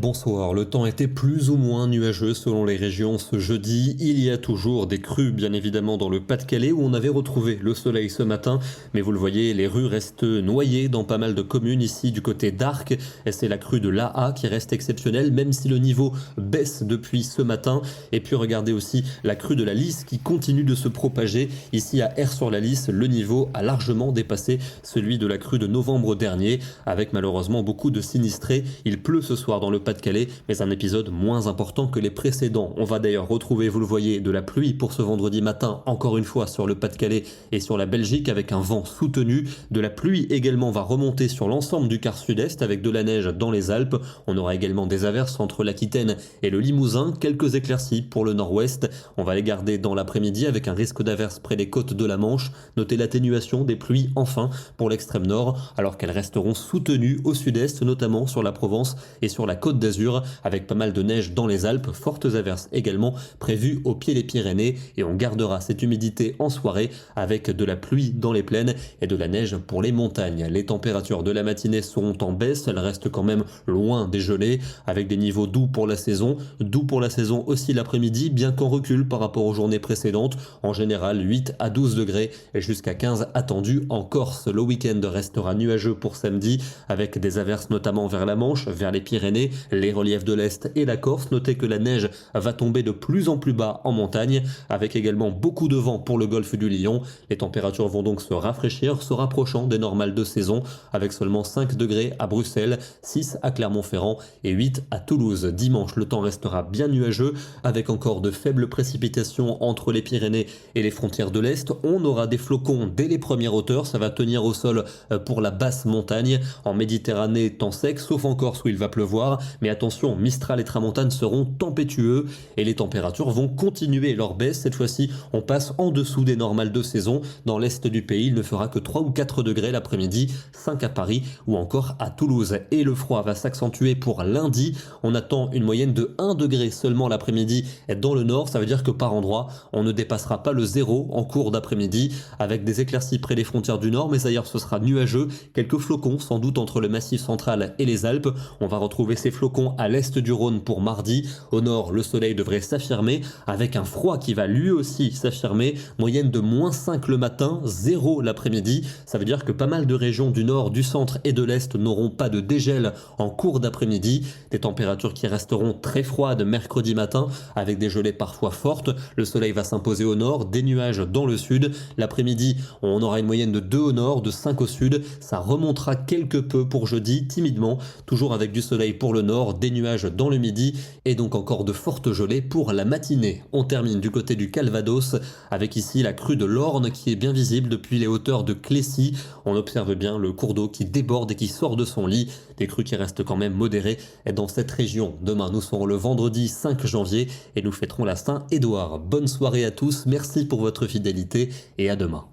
bonsoir. Le temps était plus ou moins nuageux selon les régions ce jeudi. Il y a toujours des crues, bien évidemment, dans le Pas-de-Calais où on avait retrouvé le soleil ce matin. Mais vous le voyez, les rues restent noyées dans pas mal de communes ici du côté d'Arc. Et c'est la crue de l'Aa qui reste exceptionnelle, même si le niveau baisse depuis ce matin. Et puis regardez aussi la crue de la Lys qui continue de se propager. Ici à Aire-sur-la-Lys, le niveau a largement dépassé celui de la crue de novembre dernier, avec malheureusement beaucoup de sinistrés. Il pleut ce soir dans le Pas-de-Calais, mais un épisode moins important que les précédents. On va d'ailleurs retrouver, vous le voyez, de la pluie pour ce vendredi matin, encore une fois sur le Pas-de-Calais et sur la Belgique, avec un vent soutenu. De la pluie également va remonter sur l'ensemble du quart sud-est, avec de la neige dans les Alpes. On aura également des averses entre l'Aquitaine et le Limousin, quelques éclaircies pour le nord-ouest. On va les garder dans l'après-midi avec un risque d'averses près des côtes de la Manche. Notez l'atténuation des pluies enfin pour l'extrême nord, alors qu'elles resteront soutenues au sud-est, notamment sur la Provence et sur la Côte d'Azur, avec pas mal de neige dans les Alpes, fortes averses également prévues au pied des Pyrénées, et on gardera cette humidité en soirée avec de la pluie dans les plaines et de la neige pour les montagnes. Les températures de la matinée seront en baisse, elles restent quand même loin des gelées, avec des niveaux doux pour la saison aussi l'après-midi, bien qu'en recul par rapport aux journées précédentes, en général 8 à 12 degrés et jusqu'à 15 attendus en Corse. Le week-end restera nuageux pour samedi, avec des averses notamment vers la Manche, vers les Pyrénées, les reliefs de l'Est et la Corse. Notez que la neige va tomber de plus en plus bas en montagne, avec également beaucoup de vent pour le golfe du Lion. Les températures vont donc se rafraîchir, se rapprochant des normales de saison, avec seulement 5 degrés à Bruxelles, 6 à Clermont-Ferrand et 8 à Toulouse. Dimanche, le temps restera bien nuageux, avec encore de faibles précipitations entre les Pyrénées et les frontières de l'Est. On aura des flocons dès les premières hauteurs, ça va tenir au sol pour la basse montagne. En Méditerranée, temps sec, sauf en Corse où il va pleuvoir, mais attention, Mistral et Tramontane seront tempétueux et les températures vont continuer leur baisse. Cette fois-ci, on passe en dessous des normales de saison. Dans l'est du pays, il ne fera que 3 ou 4 degrés l'après-midi, 5 à Paris ou encore à Toulouse. Et le froid va s'accentuer pour lundi. On attend une moyenne de 1 degré seulement l'après-midi dans le nord. Ça veut dire que par endroit, on ne dépassera pas le zéro en cours d'après-midi, avec des éclaircies près des frontières du nord, mais ailleurs ce sera nuageux. Quelques flocons sans doute entre le massif central et les Alpes. On va retrouver ces flocons à l'est du Rhône pour mardi. Au nord, le soleil devrait s'affirmer, avec un froid qui va lui aussi s'affirmer. Moyenne de -5 le matin, 0 l'après-midi. Ça veut dire que pas mal de régions du nord, du centre et de l'est n'auront pas de dégel en cours d'après-midi. Des températures qui resteront très froides mercredi matin, avec des gelées parfois fortes. Le soleil va s'imposer au nord, des nuages dans le sud. L'après-midi, on aura une moyenne de 2 au nord, de 5 au sud. Ça remontera quelque peu pour jeudi, timidement, toujours avec du soleil pour le nord, des nuages dans le midi et donc encore de fortes gelées pour la matinée. On termine du côté du Calvados avec ici la crue de l'Orne qui est bien visible depuis les hauteurs de Clécy. On observe bien le cours d'eau qui déborde et qui sort de son lit. Des crues qui restent quand même modérées dans cette région. Demain, nous serons le vendredi 5 janvier et nous fêterons la Saint-Édouard. Bonne soirée à tous, merci pour votre fidélité et à demain.